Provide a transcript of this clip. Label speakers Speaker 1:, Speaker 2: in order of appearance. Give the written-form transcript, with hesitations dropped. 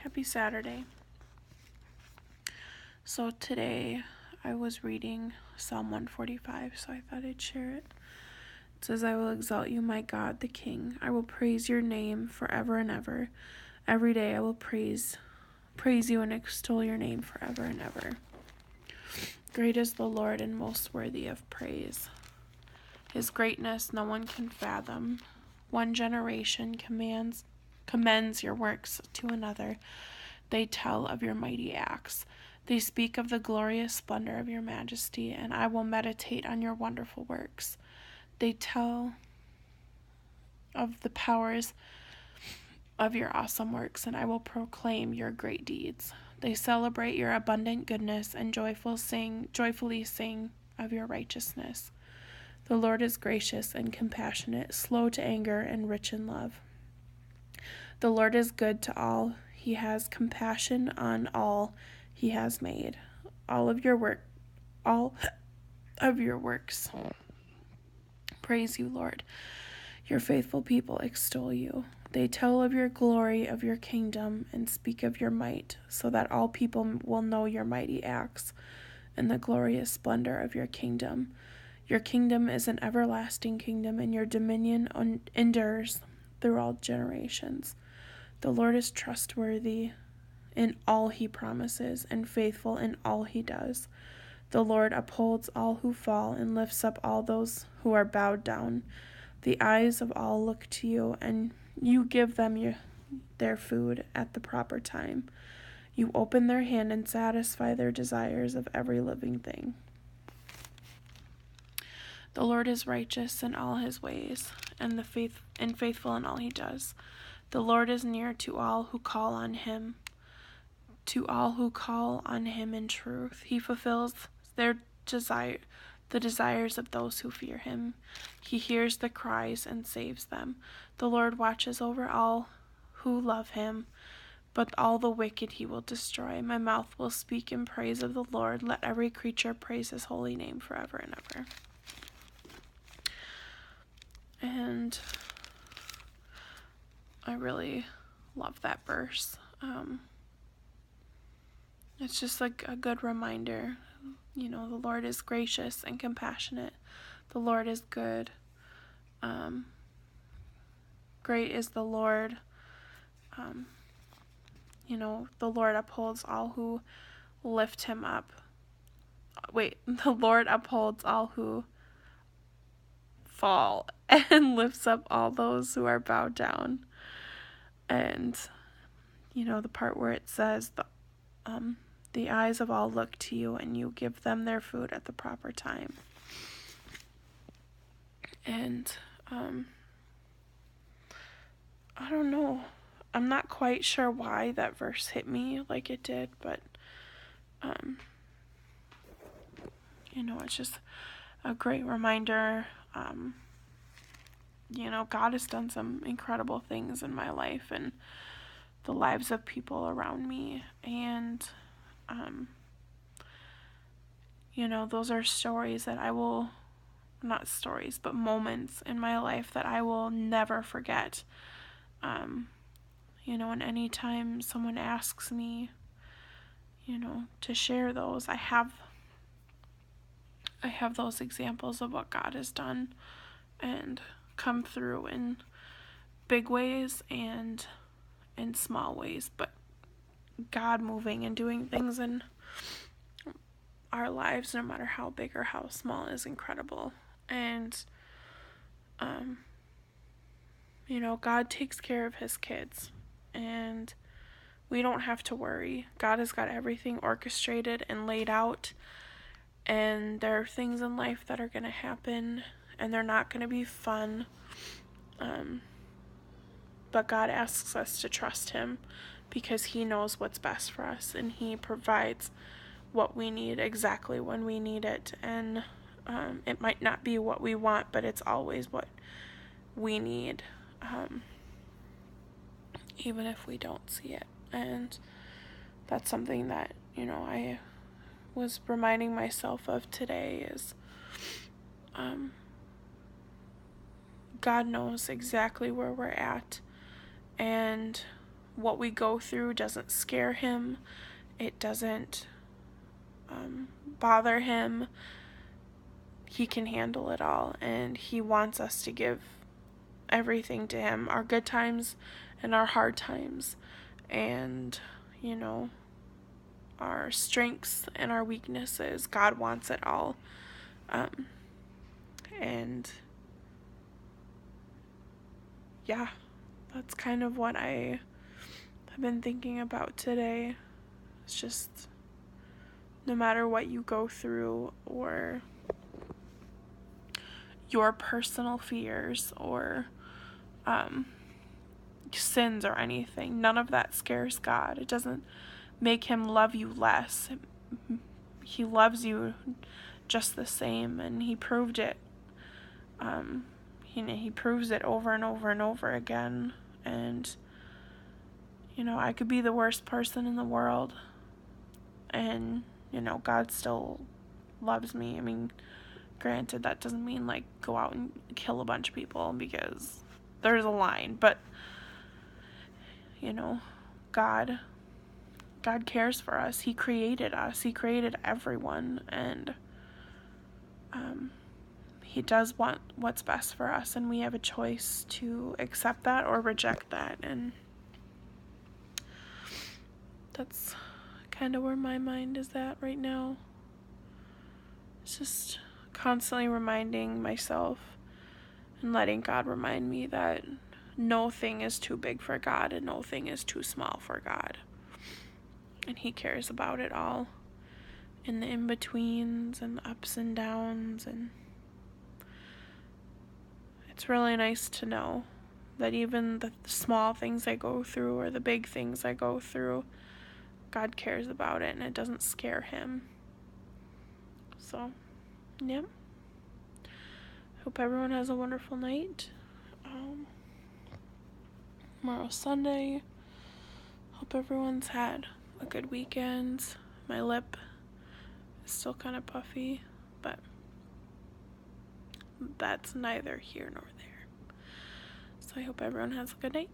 Speaker 1: Happy Saturday. So today I was reading Psalm 145, so I thought I'd share it. It says, I will exalt you, my God, the King. I will praise your name forever and ever. Every day I will praise you and extol your name forever and ever. Great is the Lord and most worthy of praise. His greatness no one can fathom. One generation commends your works to another. They tell of your mighty acts. They speak of the glorious splendor of your majesty, and I will meditate on your wonderful works. They tell of the powers of your awesome works, and I will proclaim your great deeds. They celebrate your abundant goodness and joyfully sing of your righteousness. The Lord is gracious and compassionate, slow to anger and rich in love. The Lord is good to all. He has compassion on all he has made. All of your works praise you, Lord. Your faithful people extol you. They tell of your glory, of your kingdom, and speak of your might, so that all people will know your mighty acts and the glorious splendor of your kingdom. Your kingdom is an everlasting kingdom, and your dominion endures through all generations. The Lord is trustworthy in all he promises and faithful in all he does. The Lord upholds all who fall and lifts up all those who are bowed down. The eyes of all look to you, and you give them their food at the proper time. You open their hand and satisfy their desires of every living thing. The Lord is righteous in all his ways, and faithful in all he does. The Lord is near to all who call on him, in truth. He fulfills the desires of those who fear him. He hears the cries and saves them. The Lord watches over all who love him, but all the wicked he will destroy. My mouth will speak in praise of the Lord. Let every creature praise his holy name forever and ever. And I really love that verse. It's just like a good reminder. The Lord is gracious and compassionate. The Lord is good. Great is the Lord. The Lord upholds all who lift him up. The Lord upholds all who fall and lifts up all those who are bowed down. And, the part where it says, the eyes of all look to you, and you give them their food at the proper time. And, I don't know. I'm not quite sure why that verse hit me like it did, but, it's just a great reminder. God has done some incredible things in my life and the lives of people around me. And, those are stories that moments in my life that I will never forget. And anytime someone asks me, to share those, I have those examples of what God has done and come through in big ways and in small ways, but God moving and doing things in our lives, no matter how big or how small, is incredible. And God takes care of his kids, and we don't have to worry. God has got everything orchestrated and laid out, and there are things in life that are going to happen, and they're not going to be fun, but God asks us to trust him because he knows what's best for us, and he provides what we need exactly when we need it. And it might not be what we want, but it's always what we need, even if we don't see it. And that's something that I was reminding myself of today is God knows exactly where we're at, and what we go through doesn't scare him. It doesn't bother him. He can handle it all, and he wants us to give everything to him, our good times and our hard times, and our strengths and our weaknesses. God wants it all. And yeah, that's kind of what I have been thinking about today. It's just, no matter what you go through, or your personal fears, or sins or anything, none of that scares God. It doesn't make him love you less. He loves you just the same, and he proved it. He proves it over and over and over again. And I could be the worst person in the world, and God still loves me. I mean, granted, that doesn't mean like go out and kill a bunch of people, because there's a line, but God cares for us. He created us. He created everyone, and he does want what's best for us, and we have a choice to accept that or reject that. And that's kind of where my mind is at right now. It's just constantly reminding myself and letting God remind me that no thing is too big for God, and no thing is too small for God. And he cares about it all, in the in-betweens and the ups and downs. And it's really nice to know that even the small things I go through, or the big things I go through, God cares about it, and it doesn't scare him. So, yeah. Hope everyone has a wonderful night. Tomorrow's Sunday. Hope everyone's had a good weekend. My lip is still kind of puffy, but that's neither here nor there. So I hope everyone has a good night.